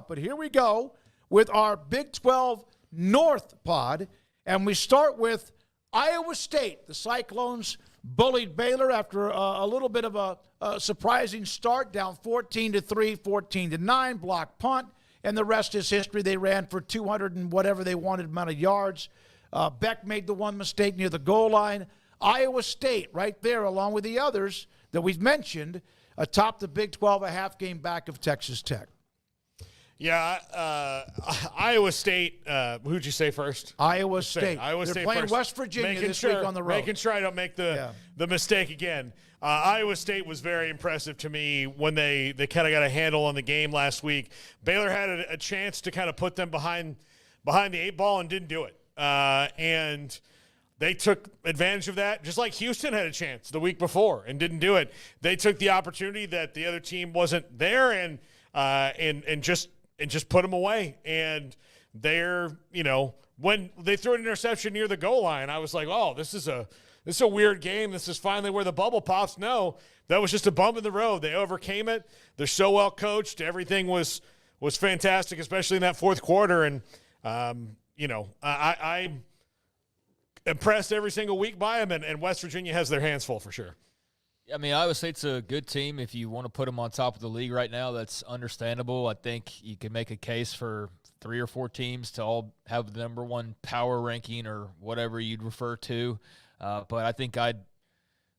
out. But here we go with our Big 12 North pod. And we start with Iowa State. The Cyclones bullied Baylor after a little bit of a surprising start, down 14-3, 14-9, block punt, and the rest is history. They ran for 200 and whatever they wanted amount of yards. Beck made the one mistake near the goal line. Iowa State right there, along with the others that we've mentioned, atop the Big 12, a half game back of Texas Tech. Yeah, Iowa State, who'd you say first? Iowa State. They're playing first. West Virginia this week on the road. Making sure I don't make the mistake again. Iowa State was very impressive to me when they kind of got a handle on the game last week. Baylor had a chance to kind of put them behind the eight ball and didn't do it. And they took advantage of that, just like Houston had a chance the week before and didn't do it. They took the opportunity that the other team wasn't there and just put them away. And they're, when they threw an interception near the goal line, I was like, oh, this is a weird game. This is finally where the bubble pops. No, that was just a bump in the road. They overcame it. They're so well coached. Everything was fantastic, especially in that fourth quarter. And, I'm impressed every single week by them, and West Virginia has their hands full for sure. I mean, Iowa State's a good team. If you want to put them on top of the league right now, that's understandable. I think you can make a case for 3 or 4 teams to all have the number one power ranking or whatever you'd refer to. But I think I'd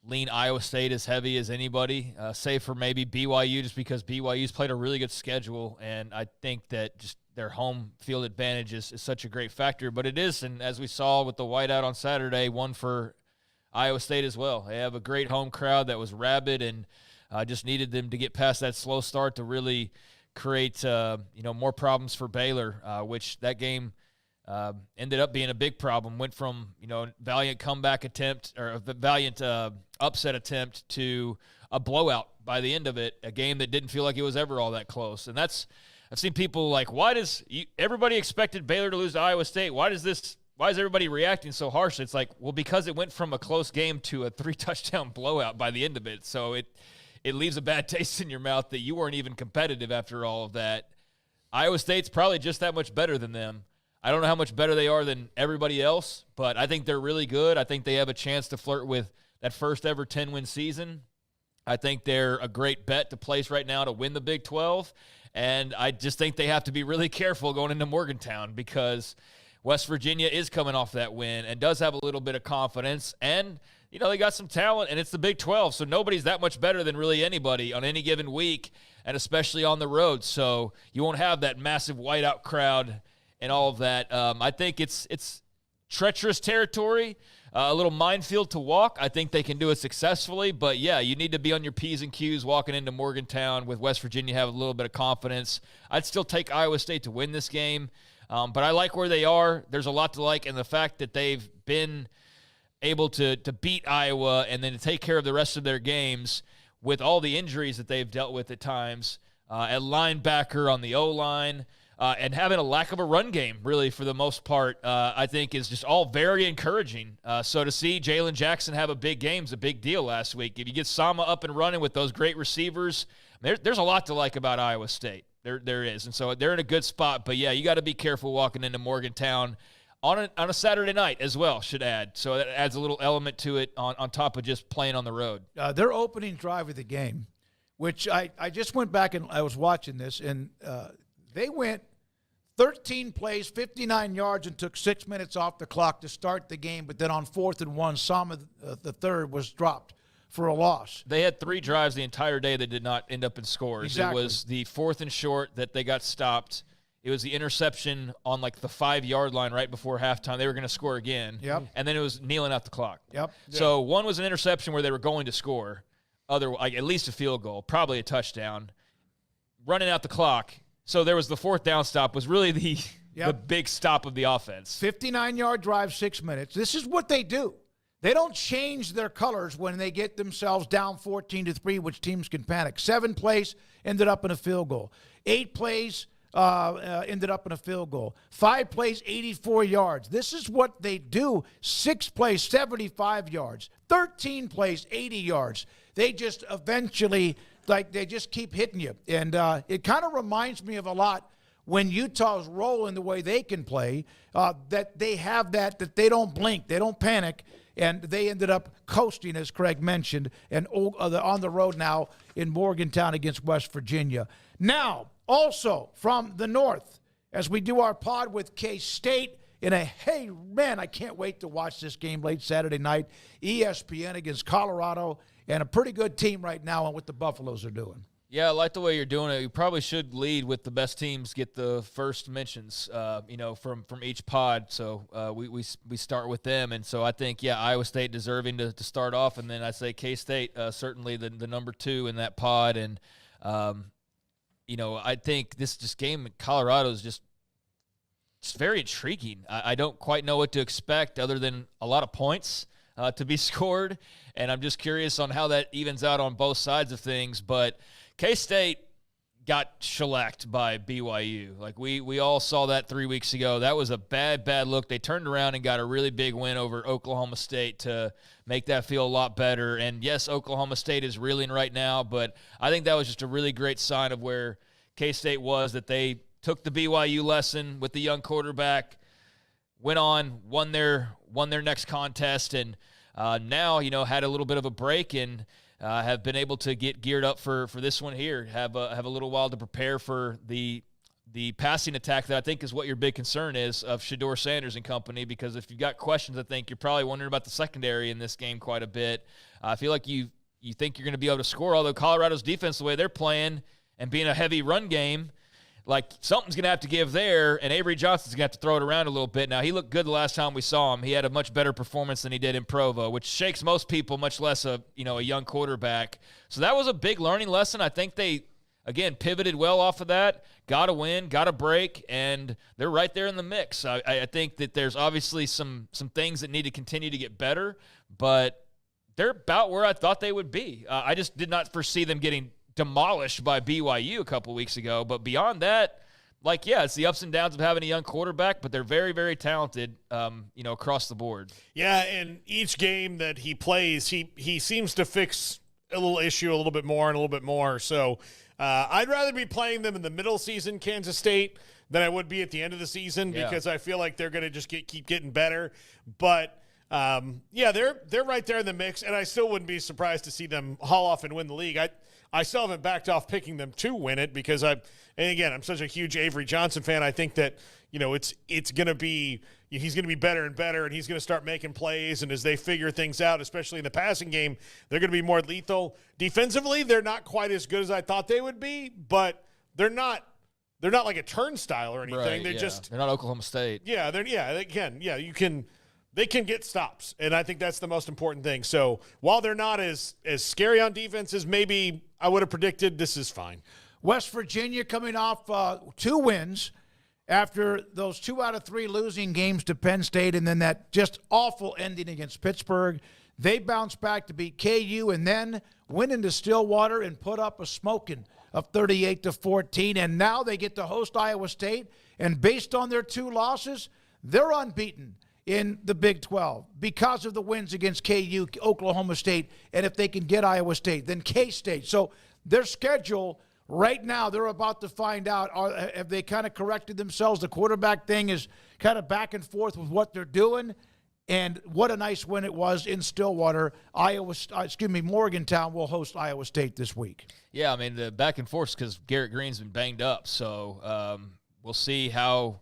lean Iowa State as heavy as anybody, save for maybe BYU, just because BYU's played a really good schedule, and I think that just their home field advantage is such a great factor. But it is, and as we saw with the whiteout on Saturday, one for Iowa State as well. They have a great home crowd that was rabid, and just needed them to get past that slow start to really create more problems for Baylor, which that game ended up being a big problem. Went from valiant comeback attempt or a valiant upset attempt to a blowout by the end of it, a game that didn't feel like it was ever all that close. And I've seen people like, everybody expected Baylor to lose to Iowa State? Why is everybody reacting so harsh? It's like, well, because it went from a close game to a 3-touchdown blowout by the end of it. So it leaves a bad taste in your mouth that you weren't even competitive after all of that. Iowa State's probably just that much better than them. I don't know how much better they are than everybody else, but I think they're really good. I think they have a chance to flirt with that first ever 10-win season. I think they're a great bet to place right now to win the Big 12. And I just think they have to be really careful going into Morgantown, because West Virginia is coming off that win and does have a little bit of confidence. And, they got some talent, and it's the Big 12, so nobody's that much better than really anybody on any given week, and especially on the road. So you won't have that massive whiteout crowd and all of that. I think it's treacherous territory, a little minefield to walk. I think they can do it successfully, but yeah, you need to be on your P's and Q's walking into Morgantown with West Virginia, have a little bit of confidence. I'd still take Iowa State to win this game, but I like where they are. There's a lot to like, and the fact that they've been able to beat Iowa and then to take care of the rest of their games with all the injuries that they've dealt with at times, at linebacker, on the O-line, and having a lack of a run game, really, for the most part, I think is just all very encouraging. So to see Jalen Jackson have a big game is a big deal last week. If you get Sama up and running with those great receivers, there's a lot to like about Iowa State. There is. And so they're in a good spot. But, yeah, you got to be careful walking into Morgantown on a Saturday night as well, should add. So that adds a little element to it on top of just playing on the road. Their opening drive of the game, which I just went back and I was watching this, and they went 13 plays, 59 yards, and took 6 minutes off the clock to start the game. But then on 4th and 1, Sama the third was dropped for a loss. They had 3 drives the entire day that did not end up in scores. Exactly. It was the 4th and short that they got stopped. It was the interception on like the 5-yard line right before halftime. They were going to score again. Yep. And then it was kneeling out the clock. Yep. So one was an interception where they were going to score, at least a field goal, probably a touchdown, running out the clock. So there was the 4th down stop was really the big stop of the offense. 59-yard drive, 6 minutes. This is what they do. They don't change their colors when they get themselves down 14-3, which teams can panic. 7 plays ended up in a field goal. 8 plays ended up in a field goal. 5 plays, 84 yards. This is what they do. 6 plays, 75 yards. 13 plays, 80 yards. They just eventually, they just keep hitting you. And it kind of reminds me of a lot when Utah's rolling the way they can play, that they have that they don't blink, they don't panic, and they ended up coasting, as Craig mentioned, and on the road now in Morgantown against West Virginia. Now, also from the north, as we do our pod with K-State, hey, man, I can't wait to watch this game late Saturday night, ESPN against Colorado, and a pretty good team right now on what the Buffaloes are doing. Yeah, I like the way you're doing it. You probably should lead with the best teams get the first mentions, from each pod. So we start with them. And so I think, Iowa State deserving to start off. And then I say K-State certainly the number 2 in that pod. And, I think this game in Colorado is it's very intriguing. I don't quite know what to expect other than a lot of points to be scored. And I'm just curious on how that evens out on both sides of things. But K-State got shellacked by BYU. Like we all saw that 3 weeks ago. That was a bad look. They turned around and got a really big win over Oklahoma State to make that feel a lot better. And yes, Oklahoma State is reeling right now, but I think that was just a really great sign of where K-State was, that they took the BYU lesson with the young quarterback, went on, won their next contest, and now, had a little bit of a break and have been able to get geared up for this one here. Have a little while to prepare for the passing attack that I think is what your big concern is of Shedeur Sanders and company, because if you've got questions, I think you're probably wondering about the secondary in this game quite a bit. I feel like you think you're going to be able to score, although Colorado's defense, the way they're playing and being a heavy run game, like something's going to have to give there, and Avery Johnson's going to have to throw it around a little bit. Now, he looked good the last time we saw him. He had a much better performance than he did in Provo, which shakes most people, much less a young quarterback. So that was a big learning lesson. I think they, again, pivoted well off of that, got a win, got a break, and they're right there in the mix. I think that there's obviously some things that need to continue to get better, but they're about where I thought they would be. I just did not foresee them getting demolished by BYU a couple weeks ago. But beyond that, it's the ups and downs of having a young quarterback, but they're very, very talented, across the board. Yeah, and each game that he plays, he seems to fix a little issue a little bit more and a little bit more. So I'd rather be playing them in the middle season, Kansas State, than I would be at the end of the season, because I feel like they're going to just keep getting better. But they're right there in the mix, and I still wouldn't be surprised to see them haul off and win the league. I still haven't backed off picking them to win it because I'm such a huge Avery Johnson fan. I think that, it's going to be – he's going to be better and better, and he's going to start making plays. And as they figure things out, especially in the passing game, they're going to be more lethal. Defensively, they're not quite as good as I thought they would be, but they're not like a turnstile or anything. Right, They're not Oklahoma State. Yeah, they can. Yeah, they can get stops, and I think that's the most important thing. So while they're not as scary on defense as maybe I would have predicted, this is fine. West Virginia coming off 2 wins after those 2 out of 3 losing games to Penn State, and then that just awful ending against Pittsburgh. They bounced back to beat KU and then went into Stillwater and put up a smoking of 38-14, and now they get to host Iowa State, and based on their 2 losses, they're unbeaten in the Big 12 because of the wins against KU, Oklahoma State, and if they can get Iowa State, then K-State. So their schedule right now, they're about to find out, have they kind of corrected themselves? The quarterback thing is kind of back and forth with what they're doing, and what a nice win it was in Stillwater. Morgantown will host Iowa State this week. Yeah, I mean, the back and forth because Garrett Green's been banged up, so we'll see how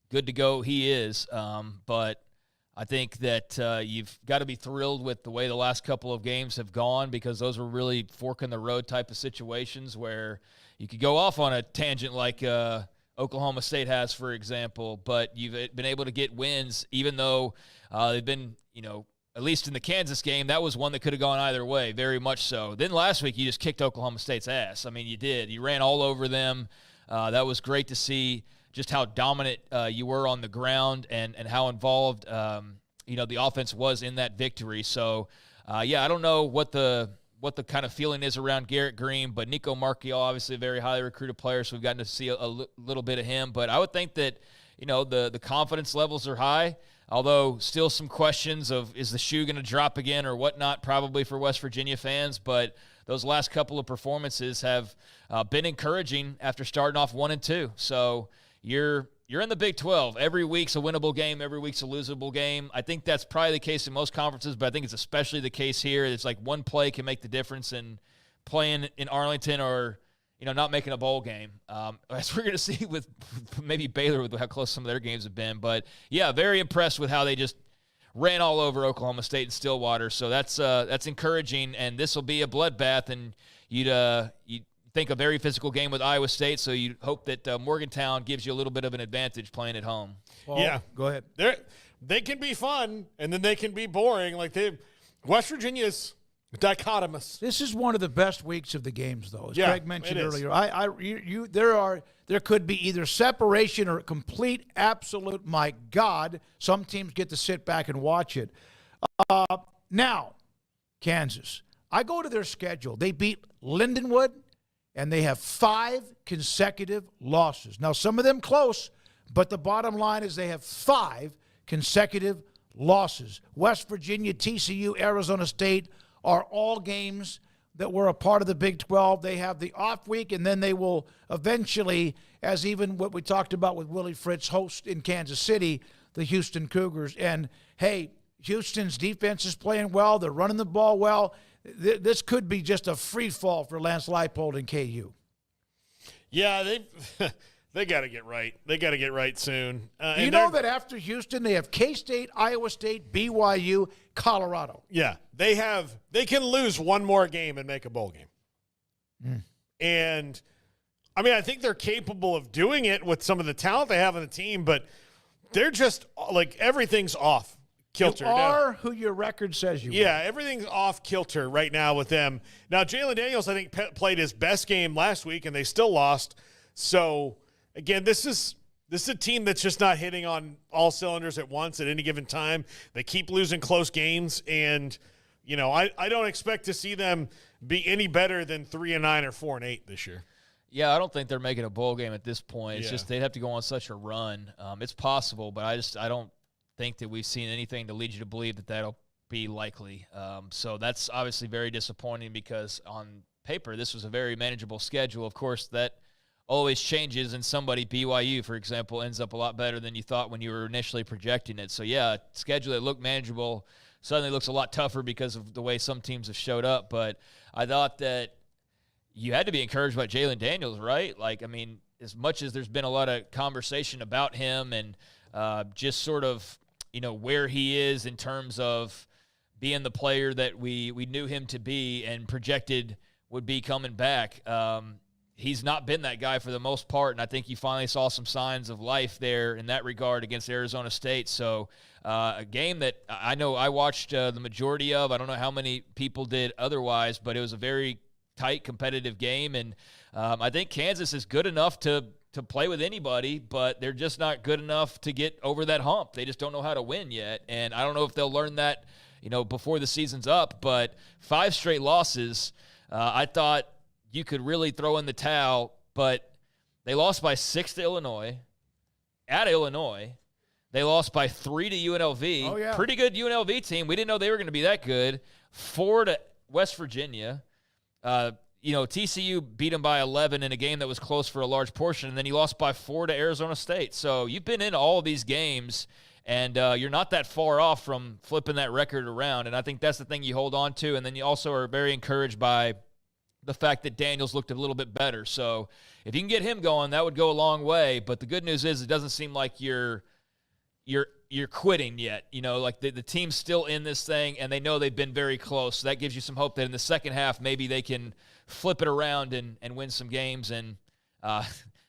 good to go he is, but I think that you've got to be thrilled with the way the last couple of games have gone, because those were really fork in the road type of situations where you could go off on a tangent like Oklahoma State has, for example, but you've been able to get wins even though they've been, at least in the Kansas game, that was one that could have gone either way, very much so. Then last week you just kicked Oklahoma State's ass. I mean, you did. You ran all over them. That was great to see. Just how dominant you were on the ground and how involved, the offense was in that victory. So, I don't know what the kind of feeling is around Garrett Green, but Nico Marchiol, obviously a very highly recruited player, so we've gotten to see a little bit of him. But I would think that, the confidence levels are high, although still some questions of is the shoe going to drop again or whatnot, probably for West Virginia fans. But those last couple of performances have been encouraging after starting off 1-2. So you're in the Big 12. Every week's a winnable game. Every week's a losable game. I think that's probably the case in most conferences, but I think it's especially the case here. It's like one play can make the difference in playing in Arlington or, not making a bowl game. As we're going to see with maybe Baylor with how close some of their games have been. But, yeah, very impressed with how they just ran all over Oklahoma State and Stillwater. So that's encouraging, and this will be a bloodbath, and you'd think a very physical game with Iowa State, so you hope that Morgantown gives you a little bit of an advantage playing at home. Well, yeah, go ahead. They can be fun, and then they can be boring. West Virginia's dichotomous. This is one of the best weeks of the games, though, as Yeah, Craig mentioned earlier. There could be either separation or complete, absolute. My God, some teams get to sit back and watch it. Now, Kansas. I go to their schedule. They beat Lindenwood, and they have 5 consecutive losses. Now, some of them close, but the bottom line is they have 5 consecutive losses. West Virginia, TCU, Arizona State are all games that were a part of the Big 12. They have the off week, and then they will eventually, as even what we talked about with Willie Fritz, host in Kansas City, the Houston Cougars. And, hey, Houston's defense is playing well. They're running the ball well. This could be just a free fall for Lance Leipold and KU. Yeah, they got to get right. They got to get right soon. You know that after Houston, they have K-State, Iowa State, BYU, Colorado. Yeah, they can lose one more game and make a bowl game. And, I think they're capable of doing it with some of the talent they have on the team, but they're just, everything's off kilter. You are who your record says you are. Yeah, everything's off kilter right now with them. Now, Jalen Daniels, I think, played his best game last week, and they still lost. So, again, this is a team that's just not hitting on all cylinders at once at any given time. They keep losing close games, and, I don't expect to see them be any better than 3-9 or 4-8 this year. Yeah, I don't think they're making a bowl game at this point. It's just they'd have to go on such a run. It's possible, but I don't think that we've seen anything to lead you to believe that that'll be likely. So that's obviously very disappointing because on paper this was a very manageable schedule. Of course, that always changes, and BYU, for example, ends up a lot better than you thought when you were initially projecting it. So, yeah, schedule that looked manageable suddenly looks a lot tougher because of the way some teams have showed up. But I thought that you had to be encouraged by Jalen Daniels, right? As much as there's been a lot of conversation about him and just sort of, where he is in terms of being the player that we knew him to be and projected would be coming back, he's not been that guy for the most part, and I think you finally saw some signs of life there in that regard against Arizona State. So a game that I know I watched the majority of. I don't know how many people did otherwise, but it was a very tight, competitive game, and I think Kansas is good enough to play with anybody, but they're just not good enough to get over that hump. They just don't know how to win yet, and I don't know if they'll learn that, before the season's up. But 5 straight losses, I thought you could really throw in the towel, but they lost by 6 to Illinois. At Illinois, they lost by 3 to UNLV. Oh, yeah. Pretty good UNLV team. We didn't know they were going to be that good. 4 to West Virginia. TCU beat them by 11 in a game that was close for a large portion, and then you lost by 4 to Arizona State. So you've been in all of these games, and you're not that far off from flipping that record around, and I think that's the thing you hold on to. And then you also are very encouraged by the fact that Daniels looked a little bit better. So if you can get him going, that would go a long way. But the good news is it doesn't seem like you're quitting yet. The team's still in this thing, and they know they've been very close. So that gives you some hope that in the second half maybe they can flip it around and win some games. And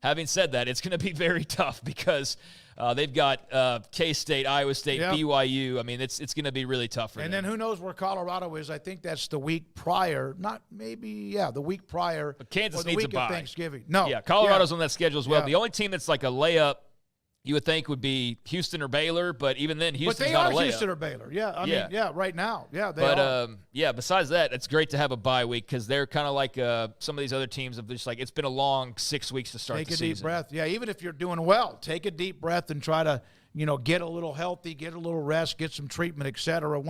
having said that, it's going to be very tough because they've got K-State, Iowa State, BYU. It's going to be really tough for them. And then who knows where Colorado is. I think that's the week prior. The week prior. But Kansas or the needs week a bye. Of Thanksgiving. No. Yeah, Colorado's on that schedule as well. Yeah. The only team that's like a layup you would think would be Houston or Baylor, but even then, Houston's not a layup. But they are Houston or Baylor. Yeah, right now. Yeah, they are. Besides that, it's great to have a bye week because they're kind of like some of these other teams of just it's been a long 6 weeks to start the season. Take a deep breath. Yeah, even if you're doing well, take a deep breath and try to, get a little healthy, get a little rest, get some treatment, etc.